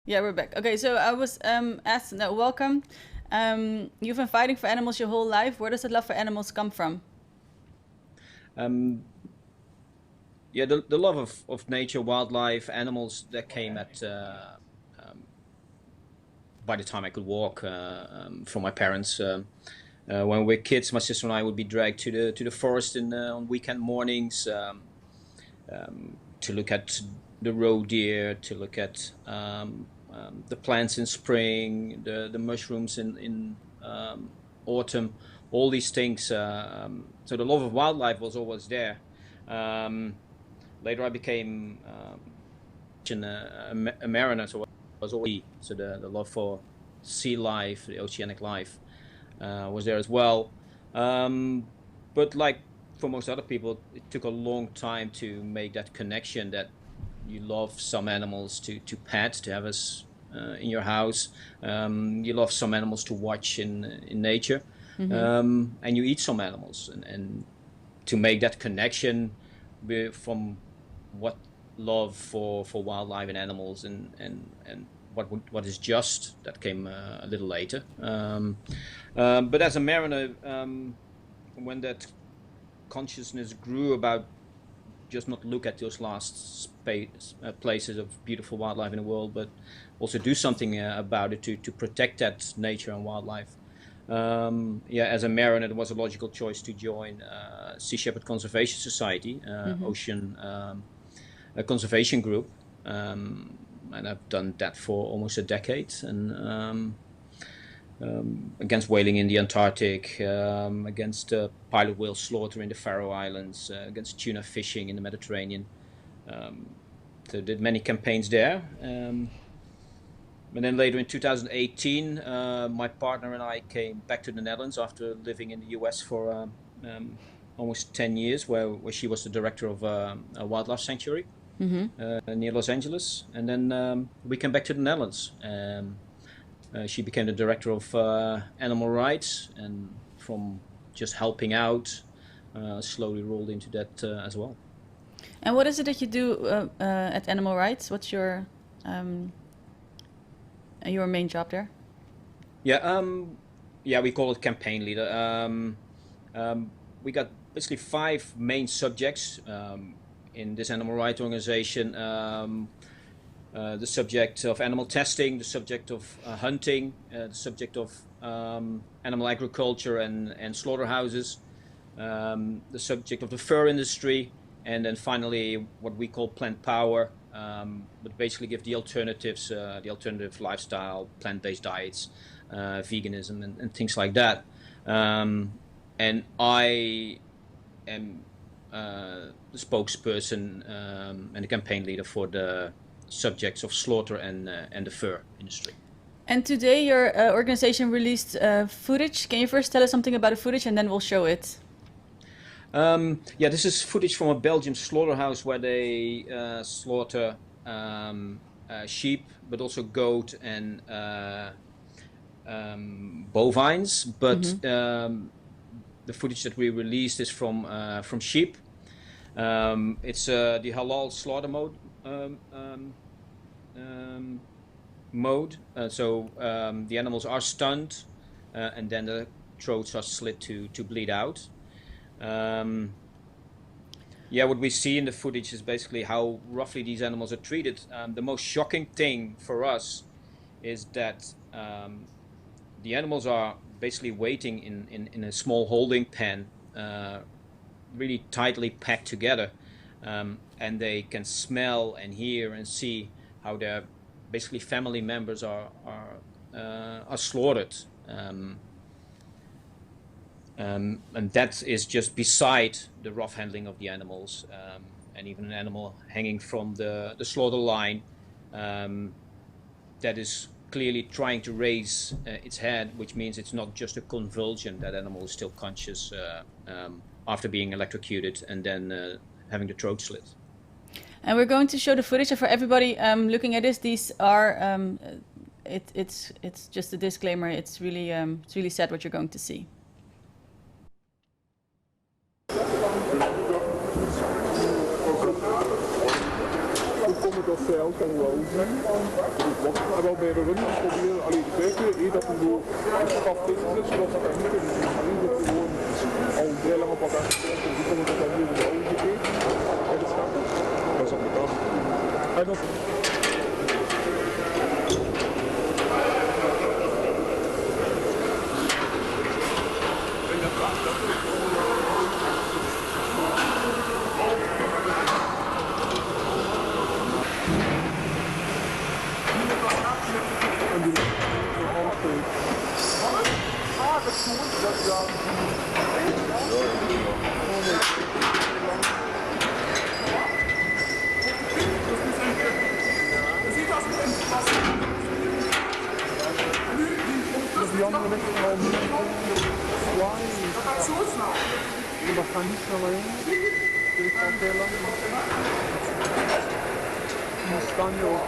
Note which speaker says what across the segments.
Speaker 1: Yeah, we're back. Okay, so I was asked, no, welcome. You've been fighting for animals your whole life. Where does that love for animals come from?
Speaker 2: Um, yeah, the love of nature, wildlife, animals that came at um, by the time I could walk from my parents. When we were kids, my sister and I would be dragged to the forest on weekend mornings to look at the roe deer, to look at the plants in spring, the mushrooms in autumn, all these things. So the love of wildlife was always there. Um, Later, I became a mariner, so I was always so the love for sea life, the oceanic life, was there as well. Um, but like for most other people, it took a long time to make that connection that you love some animals to pet, to have us in your house. You love some animals to watch in nature,
Speaker 1: Mm-hmm.
Speaker 2: and you eat some animals, and to make that connection from what love for wildlife and animals and what is just that came a little later. But as a mariner, when that consciousness grew about just not look at those last places of beautiful wildlife in the world, but also do something about it to protect that nature and wildlife. Yeah, as a mariner, it was a logical choice to join Sea Shepherd Conservation Society,
Speaker 1: Mm-hmm.
Speaker 2: ocean a conservation group, and I've done that for almost a decade. And against whaling in the Antarctic, against pilot whale slaughter in the Faroe Islands, against tuna fishing in the Mediterranean. Um, so did many campaigns there. And then later in 2018, my partner and I came back to the Netherlands after living in the US for almost 10 years, where she was the director of a wildlife sanctuary
Speaker 1: Mm-hmm.
Speaker 2: near Los Angeles. And then we came back to the Netherlands. She became the director of animal rights, and from just helping out, slowly rolled into that as well.
Speaker 1: And what is it that you do at Animal Rights? What's um, your main job there?
Speaker 2: Yeah, yeah, we call it campaign leader. We got basically five main subjects in this animal rights organization. The subject of animal testing, the subject of hunting, the subject of animal agriculture and slaughterhouses, the subject of the fur industry, and then finally what we call plant power, but basically give the alternatives, the alternative lifestyle, plant-based diets, veganism, and things like that. And I am the spokesperson and the campaign leader for the subjects of slaughter and the fur industry.
Speaker 1: And today your organization released footage. Can you first tell us something about the footage and then we'll show it?
Speaker 2: Yeah, this is footage from a Belgium slaughterhouse where they slaughter sheep, but also goat and bovines. But
Speaker 1: Mm-hmm.
Speaker 2: the footage that we released is from sheep. It's the halal slaughter um, mode. So the animals are stunned, and then the throats are slit to bleed out. Um, yeah, what we see in the footage is basically how roughly these animals are treated. The most shocking thing for us is that the animals are basically waiting in a small holding pen, really tightly packed together, and they can smell and hear and see how their basically family members are slaughtered. And that is just beside the rough handling of the animals, and even an animal hanging from the slaughter line that is clearly trying to raise its head, which means it's not just a convulsion. That animal is still conscious after being electrocuted and then having the throat slit.
Speaker 1: And we're going to show the footage. And for everybody looking at this, these are it's just a disclaimer. It's really sad what you're going to see.
Speaker 3: Hoe kom ik op materiaal kan wel zijn. Dus wat er wel bij de run proberen alleen te kijken, dat er zo afgeschaft is, zodat dat er niet in is. Alleen dat gewoon al heel lang op elkaar gezet en die komen dat dan nu in de ogen gekeken. Bij de schappen. Dat is op de kast. En dat die andere ligt al niet zwaai. Dat gaat zo snel. Dat gaat niet sneller in. Dit gaat heel lang. Die staan hier ook.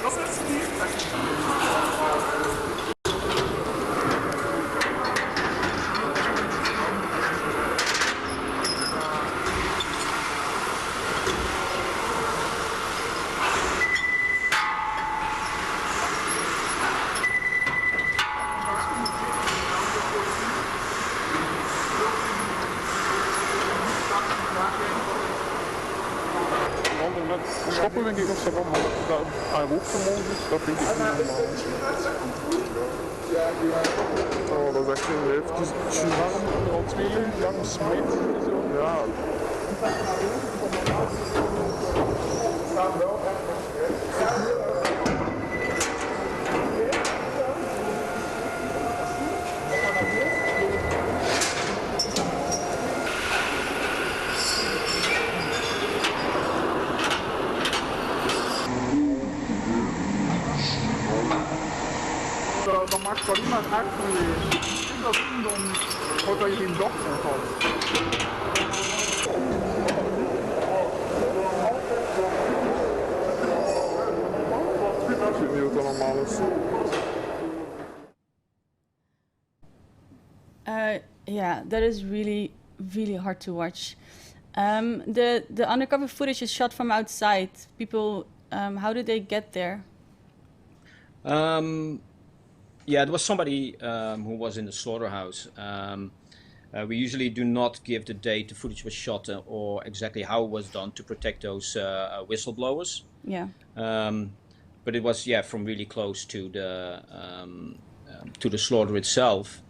Speaker 3: Dat is echt niet. Stoppen denk ik of zo van, maar dat hij ook vermogen is, dat vind ik niet normaal. Oh, dat is echt heel leuk. Het is warm, al 2 uur lang smeet. Ja. Dan maakt wel iemand echt geweest. Ik denk dat toen dan wordt dat je geen dochter had. Ik weet niet wat dat allemaal is.
Speaker 1: Yeah, that is really hard to watch. The undercover footage is shot from outside. People, how did they get there?
Speaker 2: Yeah, there was somebody who was in the slaughterhouse. We usually do not give the date the footage was shot or exactly how it was done to protect those whistleblowers.
Speaker 1: Yeah.
Speaker 2: But it was, yeah, from really close to the slaughter itself.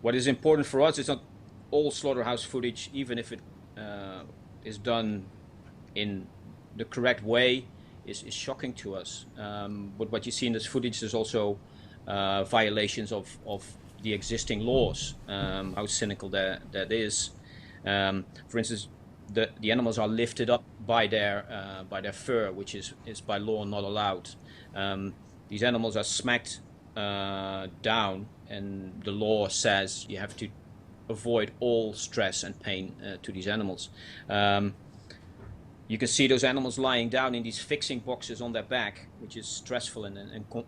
Speaker 2: What is important for us is not all slaughterhouse footage, even if it is done in the correct way, is shocking to us. But what you see in this footage is also violations of the existing laws, how cynical that is. For instance, the animals are lifted up by their fur, which is by law not allowed. These animals are smacked down, and the law says you have to avoid all stress and pain to these animals. You can see those animals lying down in these fixing boxes on their back, which is stressful and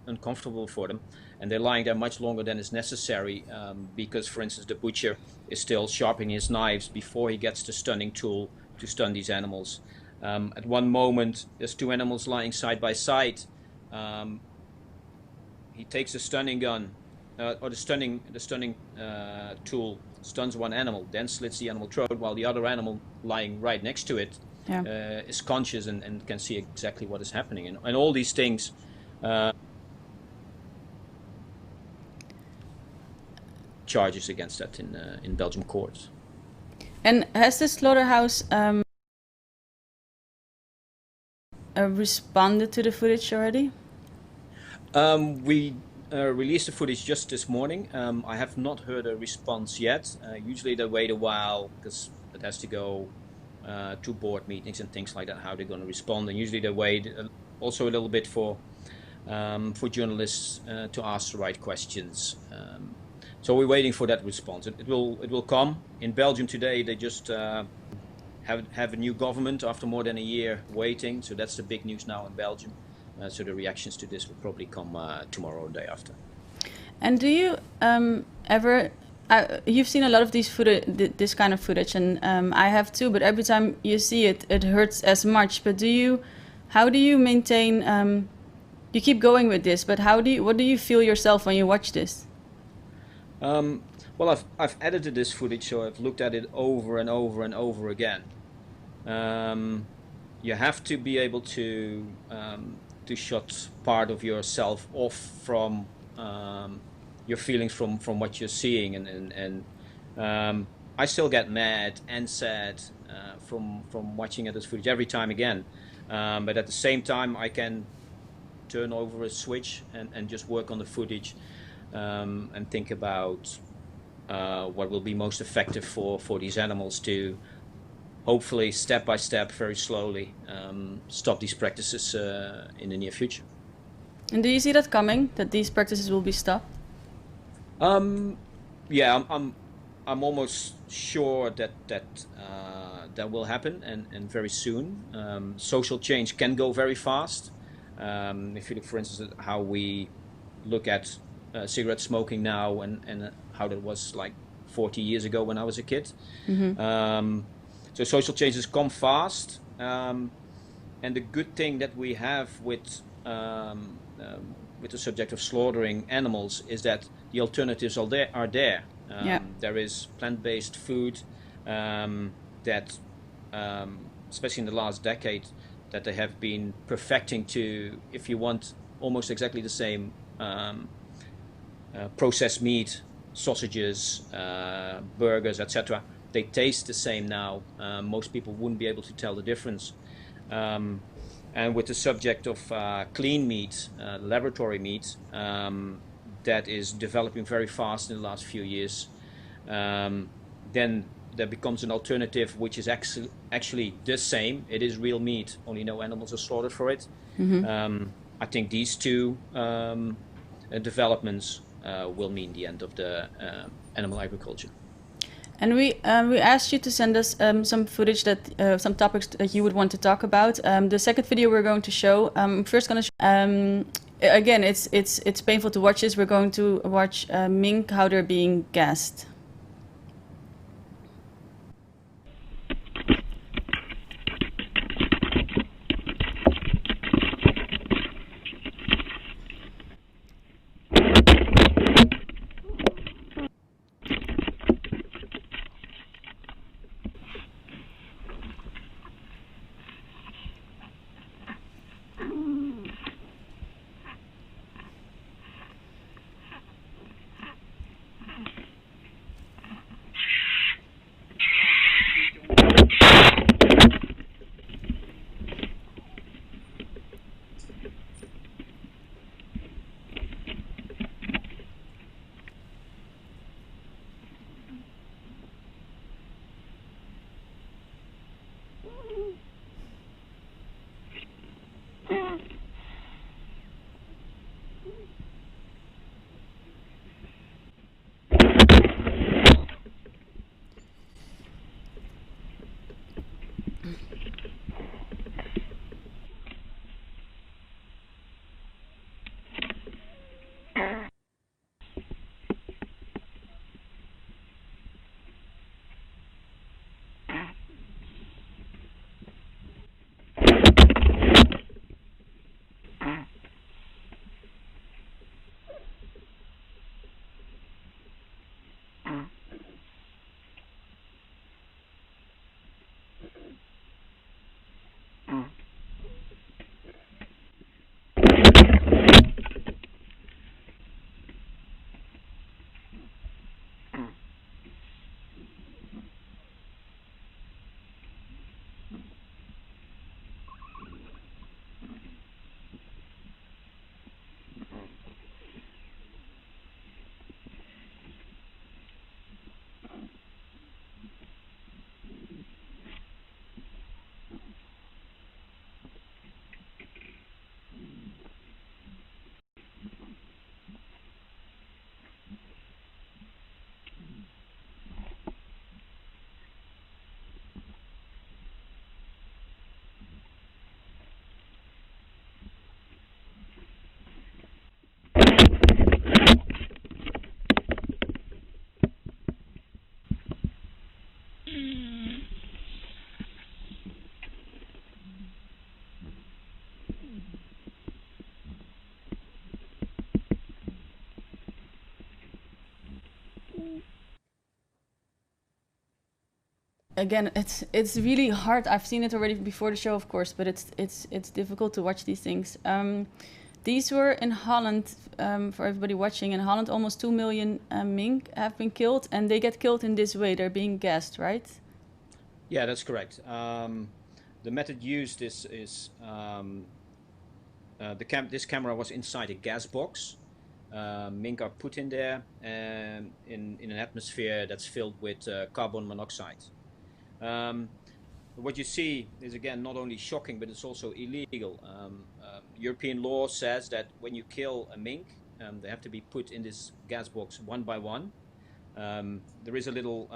Speaker 2: uncomfortable for them. And they're lying there much longer than is necessary because, for instance, the butcher is still sharpening his knives before he gets the stunning tool to stun these animals. At one moment, there's 2 animals lying side by side. He takes a stunning gun, or the stunning tool, stuns one animal, then slits the animal throat, while the other animal lying right next to it is conscious and can see exactly what is happening. And all these things charges against that in Belgium courts.
Speaker 1: And has the slaughterhouse responded to the footage already?
Speaker 2: We released the footage just this morning. I have not heard a response yet. Usually they wait a while because it has to go to board meetings and things like that, how they're going to respond. And usually they wait also a little bit for journalists to ask the right questions. So we're waiting for that response. It will come. In Belgium today, they just have a new government after more than a year waiting. So that's the big news now in Belgium. So the reactions to this will probably come tomorrow or the day after.
Speaker 1: And do you ever you've seen a lot of this kind of footage, and I have too. But every time you see it, it hurts as much. But how do you maintain? You keep going with this, but what do you feel yourself when you watch this?
Speaker 2: Well, I've edited this footage, so I've looked at it over and over and over again. You have to be able to shut part of yourself off from your feelings from what you're seeing, and I still get mad and sad from watching this footage every time again. But at the same time, I can turn over a switch and just work on the footage and think about what will be most effective for these animals to hopefully step by step, very slowly, stop these practices in the near future.
Speaker 1: And do you see that coming, that these practices will be stopped?
Speaker 2: Yeah, I'm almost sure that will happen, and very soon. Social change can go very fast. If you look, for instance, at how we look at cigarette smoking now and how that was like 40 years ago when I was a kid. Mm-hmm. So social changes come fast, and the good thing that we have with the subject of slaughtering animals is that the alternatives are there.
Speaker 1: Yeah.
Speaker 2: There is plant-based food that, especially in the last decade, that they have been perfecting to, if you want almost exactly the same processed meat, sausages, burgers, etc. They taste the same now. Most people wouldn't be able to tell the difference. And with the subject of clean meat, laboratory meat, that is developing very fast in the last few years, then there becomes an alternative which is actually the same. It is real meat, only no animals are slaughtered for it. Mm-hmm. I think these two developments will mean the end of the animal agriculture.
Speaker 1: And we asked you to send us some footage some topics that you would want to talk about. The second video we're going to show. First, going to again, it's painful to watch this. We're going to watch mink, how they're being gassed. again, it's really hard. I've seen it already before the show, of course, but it's difficult to watch these things. These were in Holland, for everybody watching. In Holland, almost 2 million mink have been killed, and they get killed in this way. They're being gassed, right?
Speaker 2: Yeah, that's correct. The method used is this camera was inside a gas box. Mink are put in there and in an atmosphere that's filled with carbon monoxide. What you see is, again, not only shocking, but it's also illegal. European law says that when you kill a mink, they have to be put in this gas box one by one. There is a little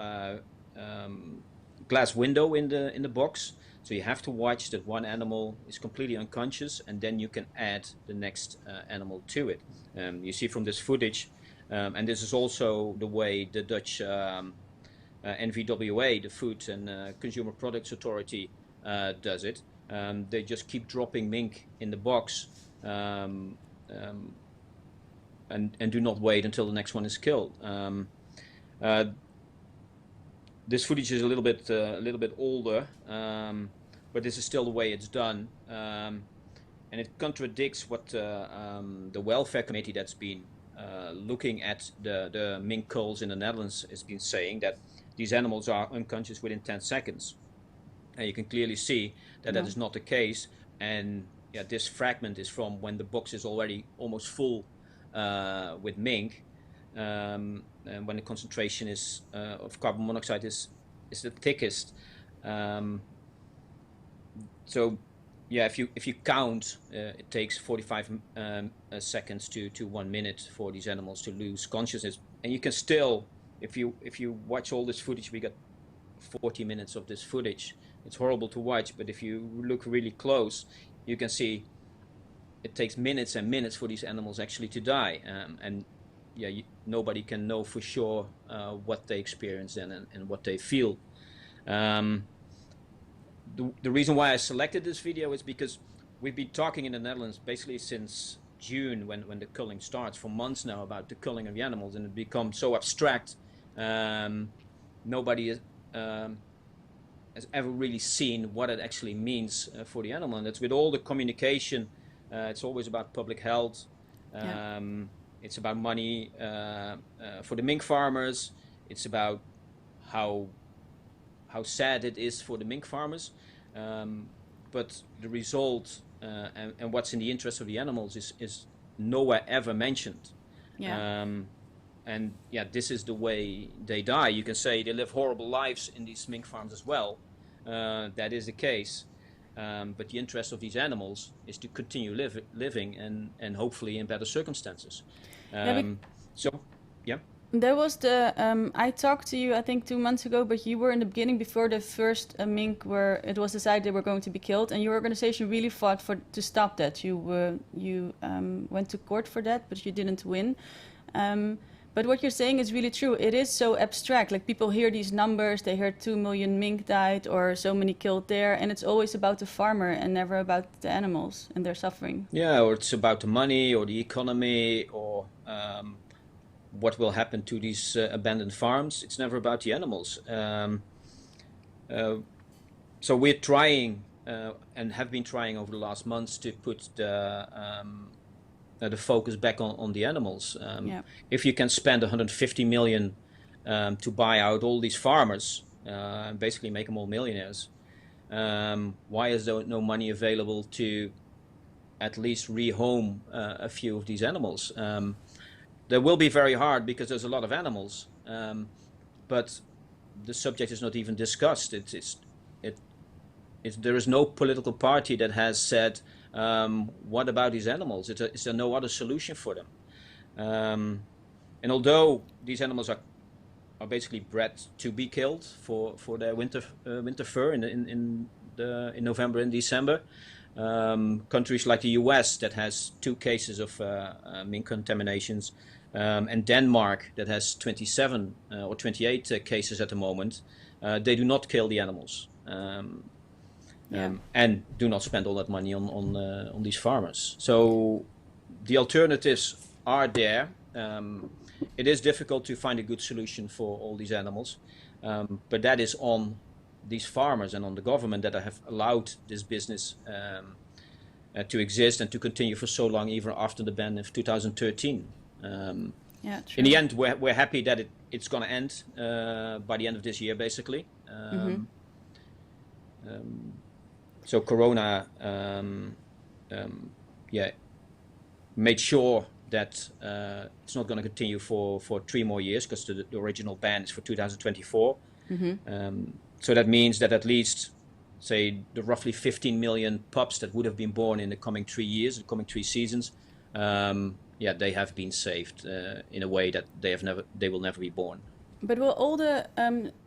Speaker 2: glass window in the box, so you have to watch that one animal is completely unconscious, and then you can add the next animal to it. You see from this footage, and this is also the way the Dutch NVWA, the Food and Consumer Products Authority, does it. They just keep dropping mink in the box and do not wait until the next one is killed. This footage is a little bit older, but this is still the way it's done, and it contradicts what the welfare committee that's been looking at the mink culls in the Netherlands has been saying, that these animals are unconscious within 10 seconds. And you can clearly see that that is not the case. And yeah, this fragment is from when the box is already almost full with mink, and when the concentration is of carbon monoxide is the thickest. So yeah, if you count, it takes 45 seconds to 1 minute for these animals to lose consciousness. And you can still, if you watch all this footage, we got 40 minutes of this footage. It's horrible to watch, but if you look really close, you can see it takes minutes and minutes for these animals actually to die. And yeah, nobody can know for sure what they experience and what they feel. The reason why I selected this video is because we've been talking in the Netherlands basically since June, when the culling starts, for months now, about the culling of the animals, and it becomes so abstract. Nobody has ever really seen what it actually means for the animal, and that's with all the communication. It's always about public health. It's about money for the mink farmers. It's about how sad it is for the mink farmers, but the result and what's in the interest of the animals is nowhere ever mentioned. And yeah, this is the way they die. You can say they live horrible lives in these mink farms as well. That is the case. But the interest of these animals is to continue living and hopefully in better circumstances. So, yeah.
Speaker 1: There was the, I talked to you, I think 2 months ago, but you were in the beginning before the first mink where it was decided they were going to be killed, and your organization really fought to stop that. You went to court for that, but you didn't win. But what you're saying is really true. It is so abstract. Like, people hear these numbers, they hear 2 million mink died or so many killed there, and it's always about the farmer and never about the animals and their suffering.
Speaker 2: Yeah, or it's about the money or the economy or what will happen to these abandoned farms. It's never about the animals. So we're trying and have been trying over the last months to put the focus back on the animals. If you can spend 150 million to buy out all these farmers, basically make them all millionaires, why is there no money available to at least rehome a few of these animals? That will be very hard because there's a lot of animals, but the subject is not even discussed. There is no political party that has said, what about these animals? Is there no other solution for them? And although these animals are basically bred to be killed for their winter fur in November and December, countries like the US that has 2 cases of mink contaminations, and Denmark that has 27 or 28 cases at the moment, they do not kill the animals. And do not spend all that money on these farmers. So the alternatives are there. It is difficult to find a good solution for all these animals, but that is on these farmers and on the government that have allowed this business to exist and to continue for so long, even after the ban of 2013.
Speaker 1: Yeah, true.
Speaker 2: In the end, we're happy that it's going to end by the end of this year, basically. So Corona, made sure that it's not going to continue for 3 more years, because the original ban is for 2024. So that means that at least, say, the roughly 15 million pups that would have been born in the coming 3 years, the coming 3 seasons, they have been saved in a way that they will never be born.
Speaker 1: But will all the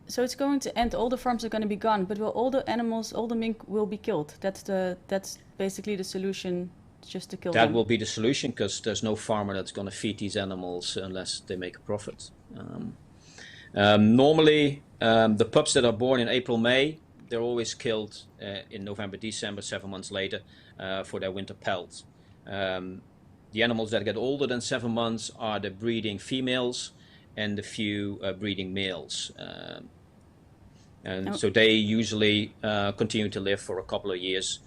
Speaker 1: so it's going to end? All the farms are going to be gone, but will all the animals, all the mink, will be killed? That's basically the solution, just to kill them.
Speaker 2: That will be the solution, because there's no farmer that's going to feed these animals unless they make a profit. Normally, the pups that are born in April, May, they're always killed in November, December, 7 months later, for their winter pelt. The animals that get older than 7 months are the breeding females and the few breeding males. So they usually continue to live for a couple of years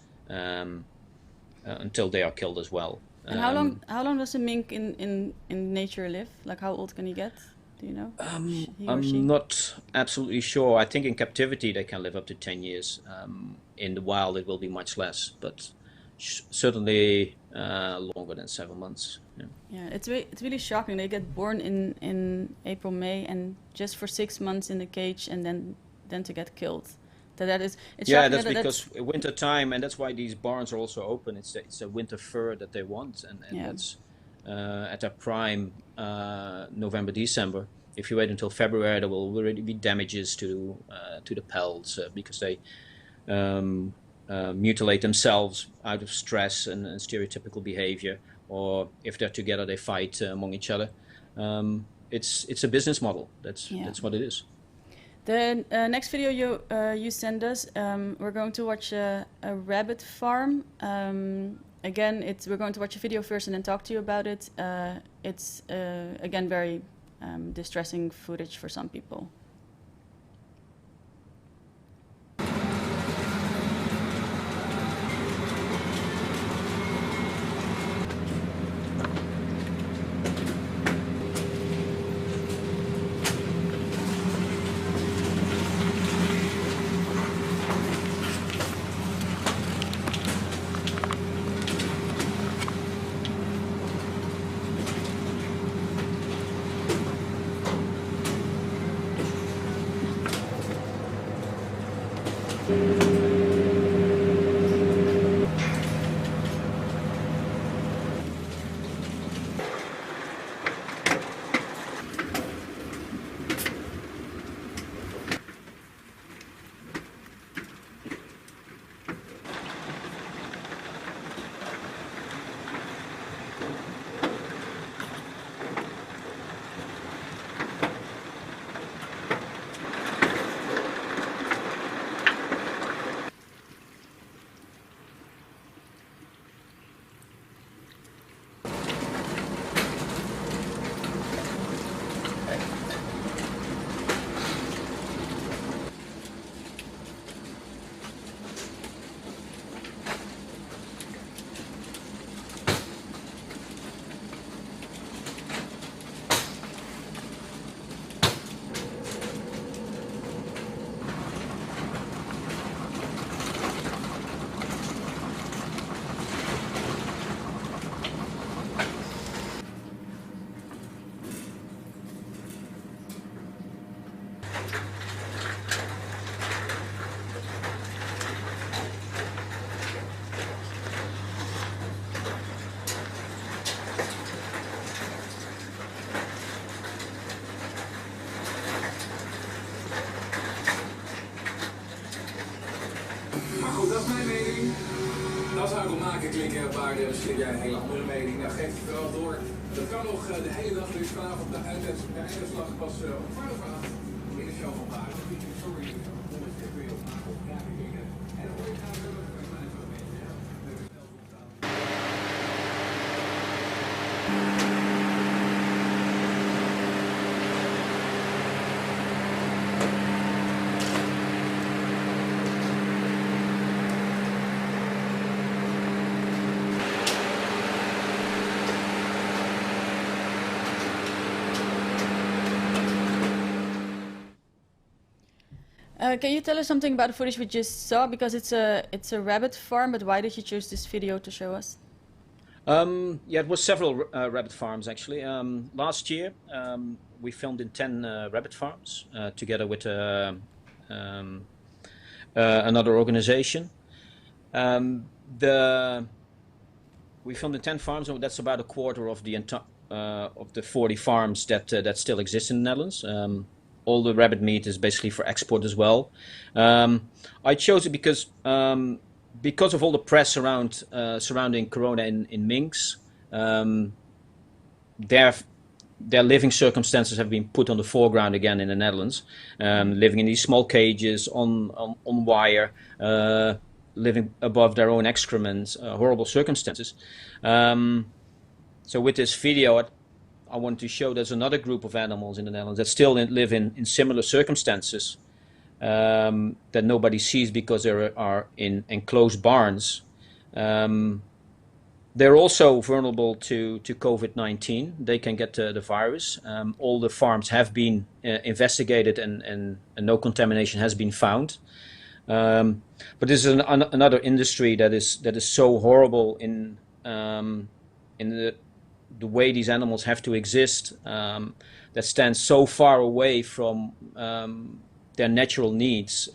Speaker 2: until they are killed as well.
Speaker 1: And how long does a mink in nature live? Like, how old can he get? Do you know?
Speaker 2: I'm not absolutely sure. I think in captivity they can live up to 10 years. In the wild it will be much less, but certainly longer than 7 months.
Speaker 1: Yeah, it's really shocking. They get born in April, May, and just for 6 months in the cage, and then to get killed. It's
Speaker 2: that's because winter time, and that's why these barns are also open. It's a winter fur that they want, and that's at their prime, November, December. If you wait until February, there will already be damages to the pelts because they mutilate themselves out of stress and stereotypical behavior, or if they're together, they fight among each other. It's a business model. That's what it is.
Speaker 1: The next video you send us, we're going to watch a rabbit farm. Again, we're going to watch a video first and then talk to you about it. It's again very distressing footage for some people.
Speaker 4: Dat zou ik maken klikken, maar misschien jij een hele andere mening. Nou, geef het wel door. Dat kan nog de hele dag, dus vanavond de eindslag pas om 8:15 in de show van Baren. Sorry, dat kun je opmaken op kijken. En dan hoor je gaan we bij mij zo mee.
Speaker 1: Can you tell us something about the footage we just saw? Because it's a rabbit farm, but why did you choose this video to show us?
Speaker 2: Yeah, it was several rabbit farms actually. Last year we filmed in 10 rabbit farms together with another organization. We filmed in 10 farms, and that's about a quarter of the 40 farms that still exist in the Netherlands. All the rabbit meat is basically for export as well. I chose it because of all the press surrounding Corona in minks. Their living circumstances have been put on the foreground again in the Netherlands. Living in these small cages on wire, living above their own excrements, horrible circumstances. So with this video, I want to show there's another group of animals in the Netherlands that still live in similar circumstances that nobody sees because they are in enclosed barns. They're also vulnerable to COVID-19. They can get the virus. All the farms have been investigated and no contamination has been found. But this is another industry that is so horrible in the way these animals have to exist, that stands so far away from their natural needs.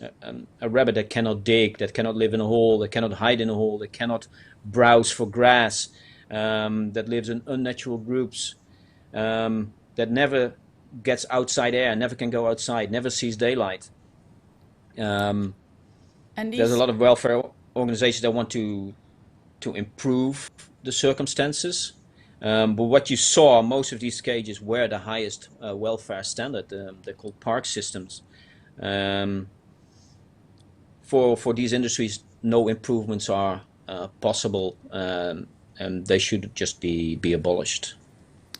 Speaker 2: A rabbit that cannot dig, that cannot live in a hole, that cannot hide in a hole, that cannot browse for grass, that lives in unnatural groups, that never gets outside air, never can go outside, never sees daylight. And there's a lot of welfare organizations that want to improve the circumstances. But what you saw, most of these cages were the highest welfare standard. They're called park systems. For these industries, no improvements are possible, and they should just be abolished.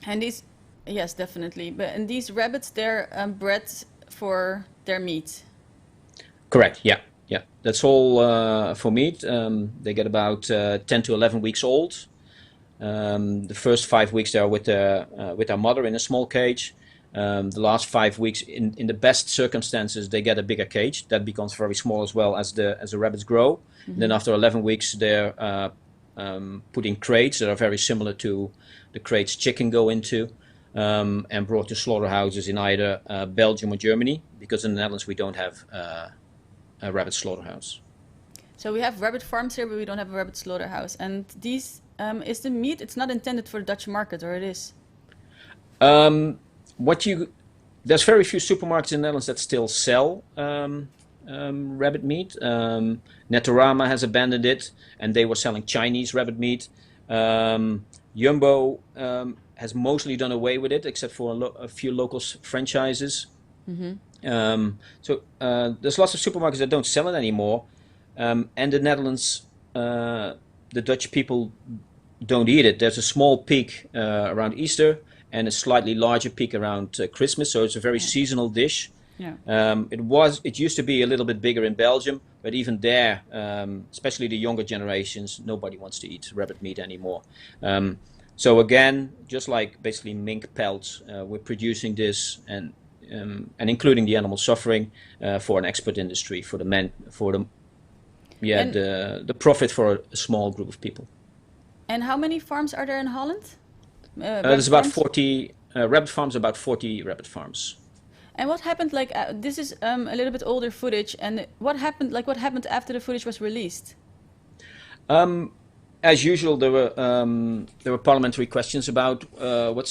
Speaker 1: And these, yes, definitely. And these rabbits, they're bred for their meat.
Speaker 2: Correct. Yeah. That's all for meat. They get about 10 to 11 weeks old. The first 5 weeks they are with their mother in a small cage. The last 5 weeks, in the best circumstances, they get a bigger cage that becomes very small as well as the rabbits grow. Mm-hmm. Then after 11 weeks, they're put in crates that are very similar to the crates chicken go into, and brought to slaughterhouses in either Belgium or Germany, because in the Netherlands we don't have a rabbit slaughterhouse. So
Speaker 1: we have rabbit farms here, but we don't have a rabbit slaughterhouse. And these is the meat? It's not intended for the Dutch market, or it is?
Speaker 2: There's very few supermarkets in the Netherlands that still sell rabbit meat. Netorama has abandoned it, and they were selling Chinese rabbit meat. Jumbo has mostly done away with it, except for a few local franchises. Mm-hmm. So there's lots of supermarkets that don't sell it anymore, and the Netherlands, the Dutch people don't eat it. There's a small peak around Easter and a slightly larger peak around Christmas, so it's a very seasonal dish. Yeah. It used to be a little bit bigger in Belgium, but even there, especially the younger generations, nobody wants to eat rabbit meat anymore. So again, just like basically mink pelts, we're producing this and including the animal suffering for an export industry, for the profit for a small group of people.
Speaker 1: And how many farms are there in Holland?
Speaker 2: There's about 40 rabbit farms, about 40 rabbit farms.
Speaker 1: And what happened? This is a little bit older footage. And what happened? What happened after the footage was released?
Speaker 2: As usual, there were parliamentary questions about what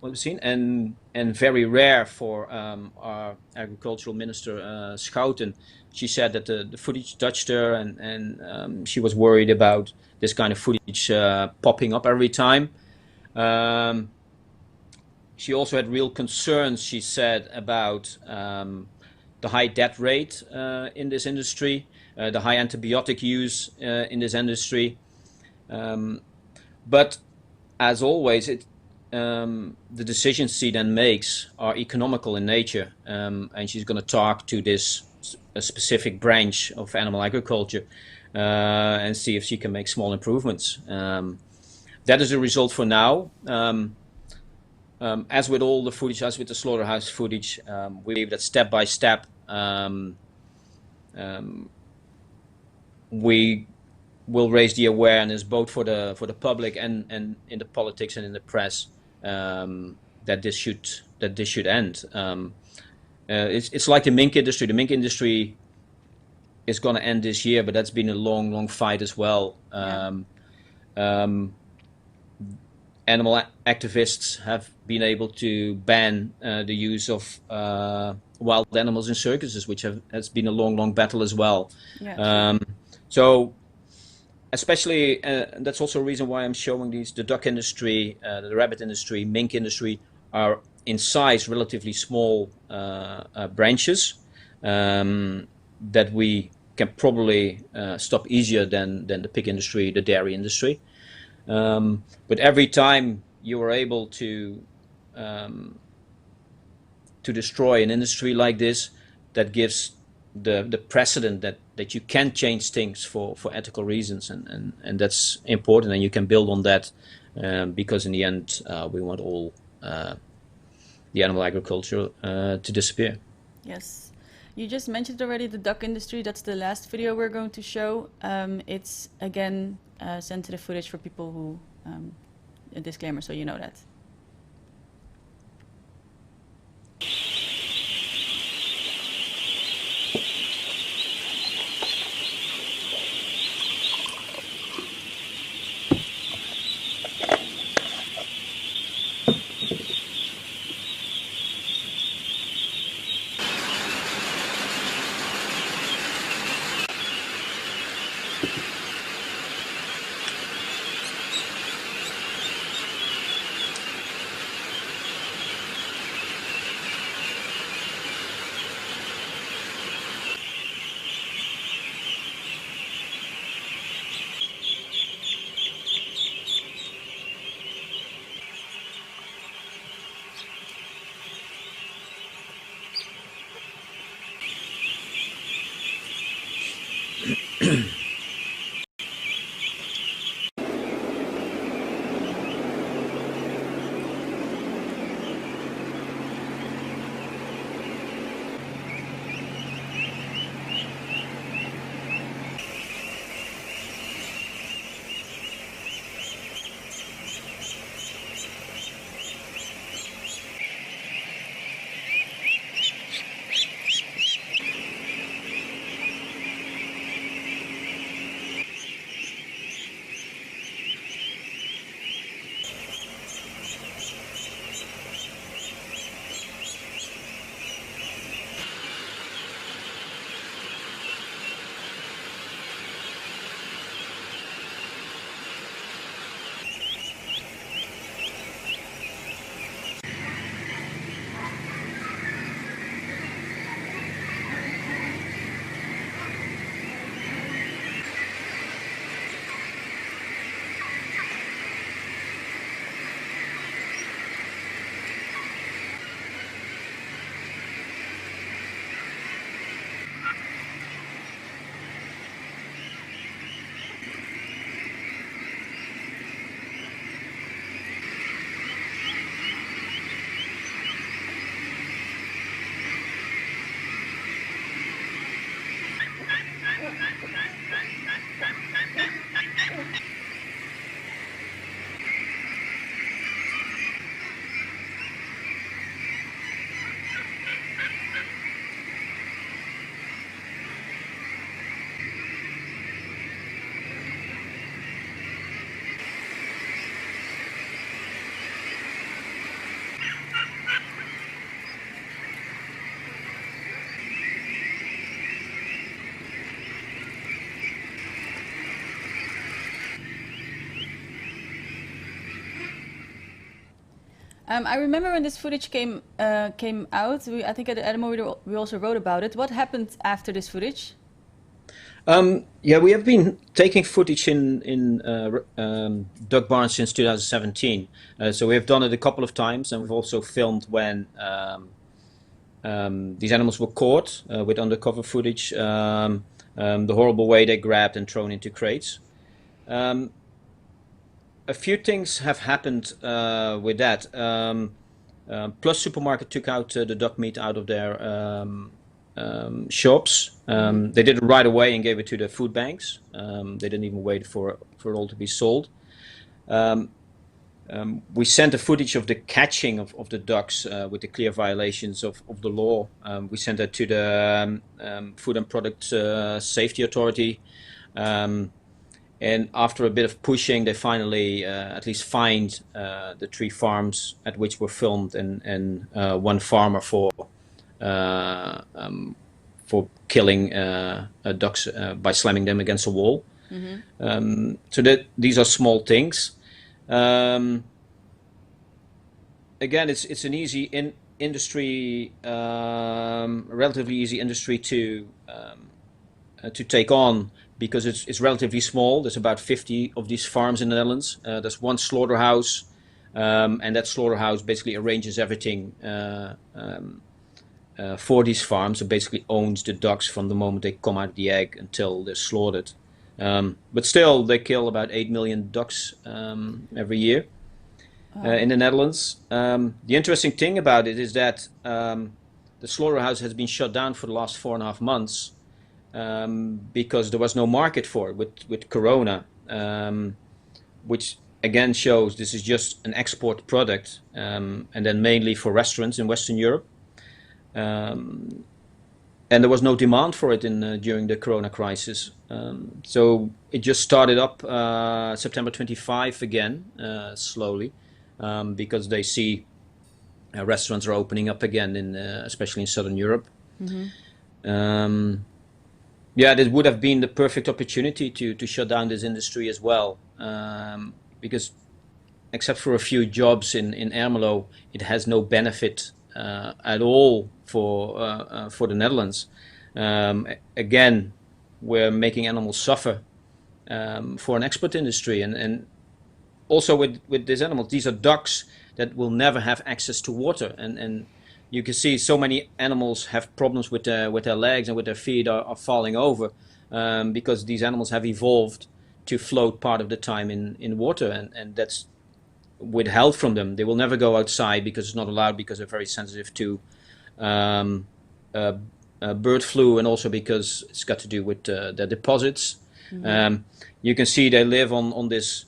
Speaker 2: we've seen, and very rare for our agricultural minister Schouten. She said that the footage touched her, and she was worried about this kind of footage popping up every time. She also had real concerns, she said, about the high death rate in this industry, the high antibiotic use in this industry. But as always, the decisions she then makes are economical in nature, and she's going to talk to a specific branch of animal agriculture and see if she can make small improvements. That is the result for now. As with all the footage, as with the slaughterhouse footage, we believe that step by step we will raise the awareness both for the public and in the politics and in the press, that this should end. It's like the mink industry. The mink industry is going to end this year, but that's been a long fight as well. Animal activists have been able to ban the use of wild animals in circuses, which has been a long battle as well. So especially, that's also a reason why I'm showing these. The duck industry, the rabbit industry, mink industry are in size relatively small branches that we can probably stop easier than the pig industry, the dairy industry. But every time you are able to destroy an industry like this, that gives the precedent that you can change things for ethical reasons, and that's important, and you can build on that, because in the end we want all the animal agriculture to disappear.
Speaker 1: Yes. You just mentioned already the duck industry. That's the last video we're going to show. It's again sensitive footage for people who, a disclaimer, so you know that. I remember when this footage came out. I think at the Animal we also wrote about it. What happened after this footage?
Speaker 2: Yeah, we have been taking footage in duck barns since 2017. So we have done it a couple of times, and we've also filmed when these animals were caught with undercover footage. The horrible way they grabbed and thrown into crates. A few things have happened with that. Plus Supermarket took out the duck meat out of their shops. They did it right away and gave it to the food banks. They didn't even wait for it all to be sold. We sent the footage of the catching of the ducks with the clear violations of the law. We sent that to the Food and Product Safety Authority. And after a bit of pushing, they finally at least fined the 3 farms at which were filmed and 1 farmer for killing ducks by slamming them against a wall. So that these are small things. Again, it's an easy industry, relatively easy industry to take on because it's relatively small. There's about 50 of these farms in the Netherlands. There's 1 slaughterhouse, and that slaughterhouse basically arranges everything for these farms. It basically owns the ducks from the moment they come out of the egg until they're slaughtered. But still, they kill about 8 million ducks every year in the Netherlands. The interesting thing about it is that the slaughterhouse has been shut down for the last 4.5 months because there was no market for it with Corona, which again shows this is just an export product, and then mainly for restaurants in Western Europe. And there was no demand for it during the Corona crisis. So it just started up September 25 again, slowly, because they see restaurants are opening up again, especially in Southern Europe. Yeah, this would have been the perfect opportunity to shut down this industry as well, because except for a few jobs in Ermelo, it has no benefit at all for the Netherlands. Again, we're making animals suffer for an export industry, and also with these animals, these are ducks that will never have access to water, and you can see so many animals have problems with their legs and with their feet are falling over because these animals have evolved to float part of the time in water, and that's withheld from them. They will never go outside because it's not allowed, because they're very sensitive to bird flu, and also because it's got to do with their deposits. You can see they live on this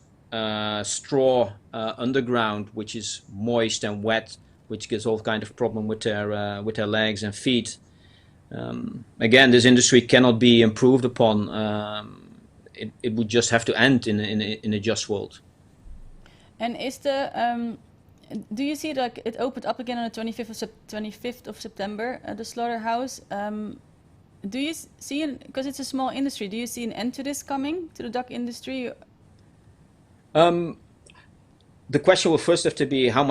Speaker 2: straw underground, which is moist and wet, which gives all kind of problem with their legs and feet. Again, this industry cannot be improved upon. It would just have to end in a just world.
Speaker 1: And is do you see like it opened up again on the 25th of September, the slaughterhouse? Do you see, because it's a small industry, do you see an end to this coming, to the duck industry?
Speaker 2: The question will first have to be how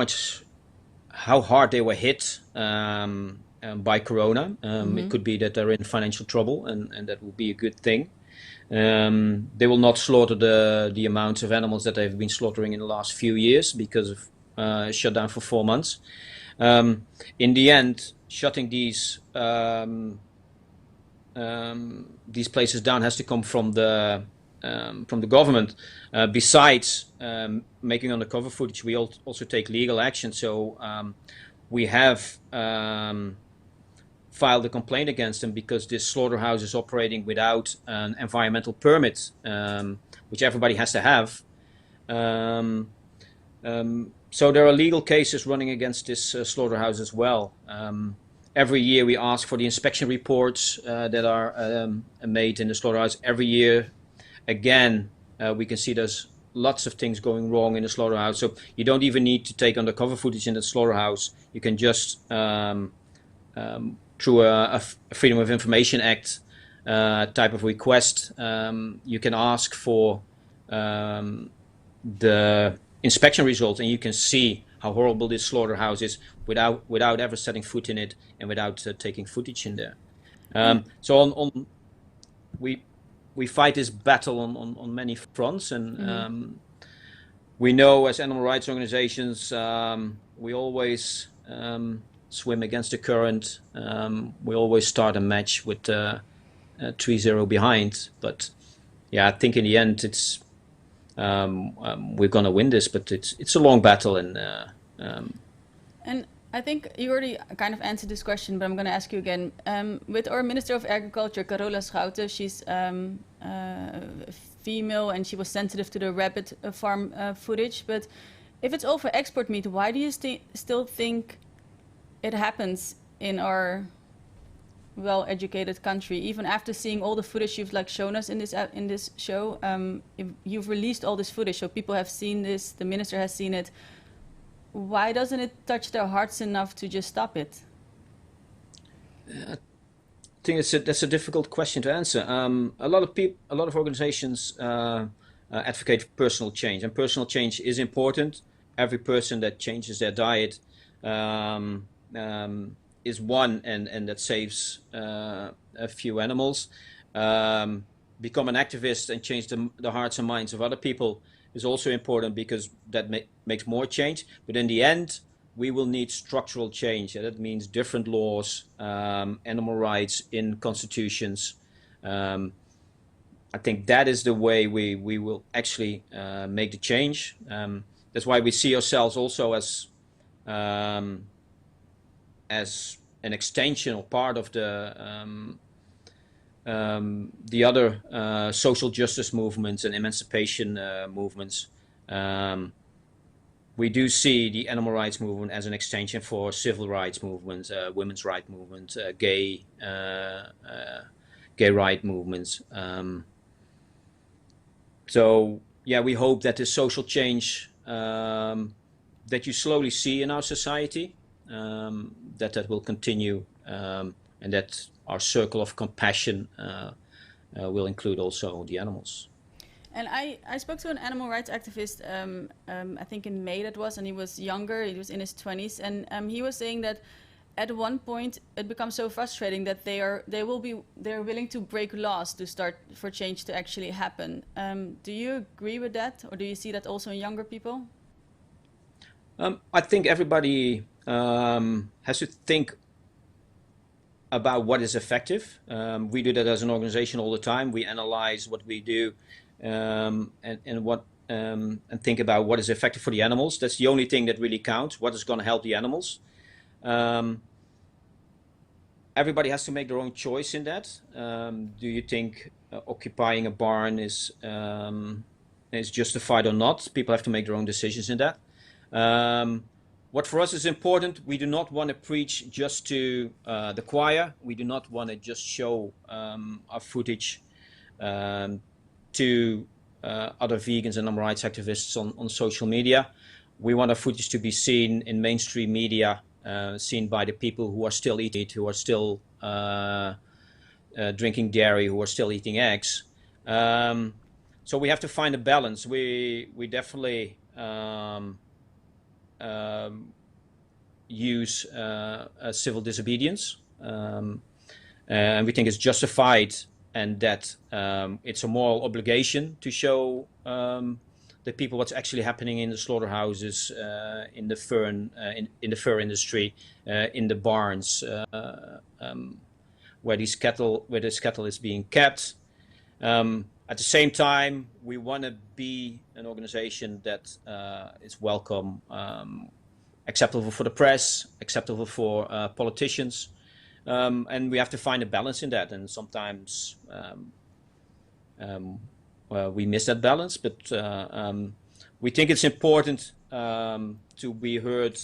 Speaker 2: hard they were hit by Corona. It could be that they're in financial trouble, and that will be a good thing. They will not slaughter the amounts of animals that they've been slaughtering in the last few years because of shutdown for 4 months. In the end, shutting these places down has to come from the government. Besides making undercover footage, we also take legal action. So we have filed a complaint against them because this slaughterhouse is operating without an environmental permit, which everybody has to have. So there are legal cases running against this slaughterhouse as well. Every year we ask for the inspection reports that are made in the slaughterhouse. Every year, again, we can see there's lots of things going wrong in the slaughterhouse. So you don't even need to take undercover footage in the slaughterhouse. You can just, through a Freedom of Information Act type of request, you can ask for the inspection results, and you can see how horrible this slaughterhouse is without ever setting foot in it and without taking footage in there. So we fight this battle on many fronts, and we know as animal rights organizations we always swim against the current. We always start a match with 3-0 behind, but yeah, I think in the end it's we're gonna win this, but it's a long battle, and
Speaker 1: I think you already kind of answered this question, but I'm going to ask you again. With our Minister of Agriculture, Carola Schouten, she's female and she was sensitive to the rabbit farm footage. But if it's all for export meat, why do you still think it happens in our well-educated country? Even after seeing all the footage you've shown us in this show, you've released all this footage, so people have seen this. The minister has seen it. Why doesn't it touch their hearts enough to just stop it?
Speaker 2: I think that's a difficult question to answer. A lot of organizations advocate for personal change, and personal change is important. Every person that changes their diet is one, and that saves a few animals. Become an activist and change the hearts and minds of other people is also important, because that makes more change. But in the end, we will need structural change. And that means different laws, animal rights in constitutions. I think that is the way we will actually make the change. That's why we see ourselves also as an extension or part of the other social justice movements and emancipation movements. We do see the animal rights movement as an extension for civil rights movements, women's rights movements, gay right movements. So yeah, we hope that the social change that you slowly see in our society, that will continue, and that our circle of compassion will include also the animals.
Speaker 1: And I spoke to an animal rights activist, I think in May that was, and he was younger, he was in his 20s, and he was saying that at one point it becomes so frustrating that they're willing to break laws to start for change to actually happen. Do you agree with that, or do you see that also in younger people?
Speaker 2: I think everybody has to think about what is effective. We do that as an organization all the time. We analyze what we do and think about what is effective for the animals. That's the only thing that really counts. What is going to help the animals? Everybody has to make their own choice in that. Do you think occupying a barn is justified or not? People have to make their own decisions in that. What for us is important, we do not want to preach just to the choir. We do not want to just show our footage to other vegans and animal rights activists on social media. We want our footage to be seen in mainstream media, seen by the people who are still eating meat, who are still drinking dairy, who are still eating eggs. So we have to find a balance. We definitely use civil disobedience, and we think it's justified, and that it's a moral obligation to show the people what's actually happening in the slaughterhouses, in the fur industry, in the barns, where this cattle is being kept. At the same time, we want to be an organization that is welcome, acceptable for the press, acceptable for politicians, and we have to find a balance in that. And sometimes we miss that balance, but we think it's important to be heard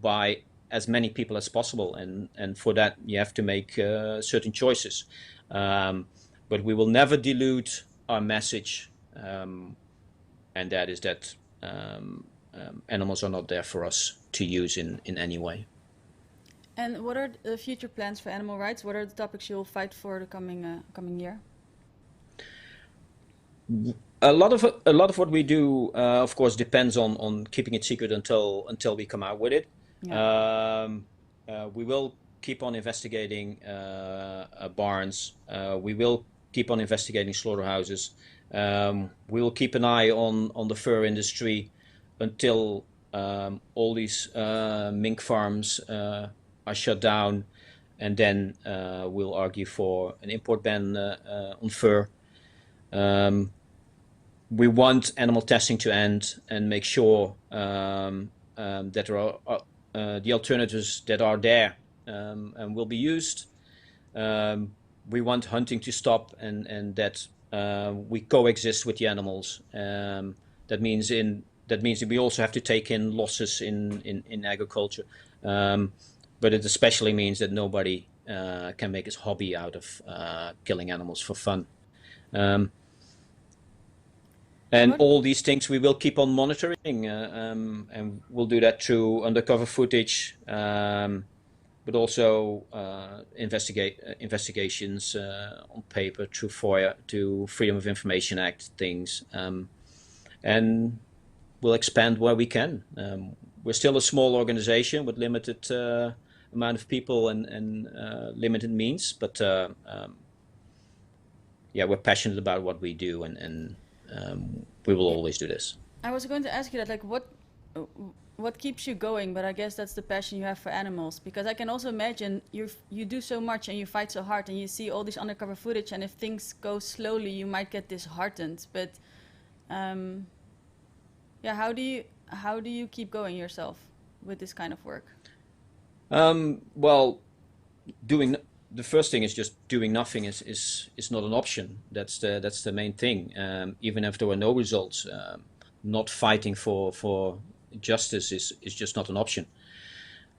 Speaker 2: by as many people as possible, and for that you have to make certain choices. But we will never dilute our message, and that is that animals are not there for us to use in any way.
Speaker 1: And what are the future plans for animal rights? What are the topics you'll fight for the coming year?
Speaker 2: A lot of what we do, of course, depends on keeping it secret until we come out with it. Yeah. We will keep on investigating barns. We will keep on investigating slaughterhouses. We will keep an eye on the fur industry until all these mink farms are shut down, and then we'll argue for an import ban on fur. We want animal testing to end and make sure that there are the alternatives that are there and will be used. We want hunting to stop, and that we coexist with the animals. That means that we also have to take in losses in agriculture, but it especially means that nobody can make his hobby out of killing animals for fun. And all these things we will keep on monitoring, and we'll do that through undercover footage, but also investigations on paper through FOIA, to Freedom of Information Act things, and we'll expand where we can. We're still a small organization with limited amount of people and limited means, but yeah, we're passionate about what we do, and we will always do this.
Speaker 1: I was going to ask you that, like, what keeps you going? But I guess that's the passion you have for animals, because I can also imagine you do so much and you fight so hard, and you see all this undercover footage, and if things go slowly, you might get disheartened. But yeah, how do you keep going yourself with this kind of work?
Speaker 2: Well, the first thing is just doing nothing is not an option. That's the main thing. Even if there were no results, not fighting for justice is just not an option.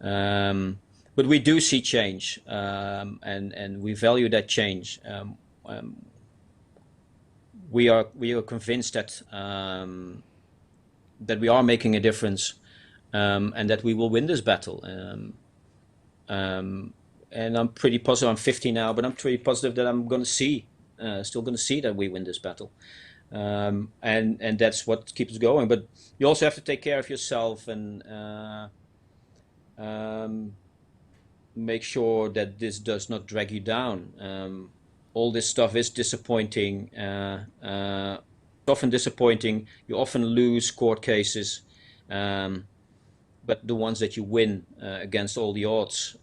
Speaker 2: But we do see change, and we value that change. We are convinced that that we are making a difference, and that we will win this battle. And I'm pretty positive. I'm 50 now, but I'm pretty positive that I'm going to see, still going to see that we win this battle. And that's what keeps us going. But you also have to take care of yourself and make sure that this does not drag you down. All this stuff is disappointing. Often disappointing. You often lose court cases, but the ones that you win against all the odds,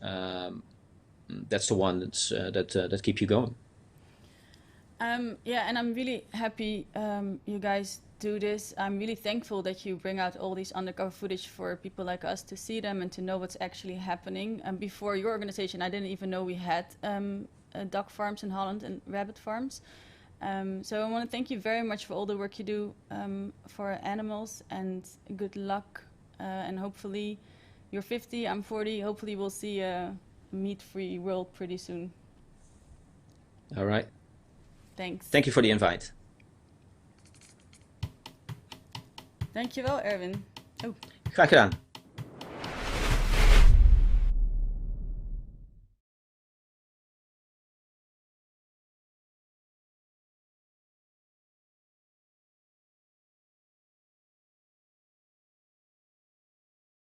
Speaker 2: that's the one that keep you going.
Speaker 1: Yeah, and I'm really happy you guys do this. I'm really thankful that you bring out all these undercover footage for people like us to see them and to know what's actually happening. And before your organization, I didn't even know we had duck farms in Holland and rabbit farms. So I want to thank you very much for all the work you do for animals, and good luck. And hopefully you're 50, I'm 40. Hopefully we'll see a meat-free world pretty soon.
Speaker 2: All right.
Speaker 1: Thanks.
Speaker 2: Thank you for the invite.
Speaker 1: Dankjewel, Erwin. Oh.
Speaker 2: Graag gedaan.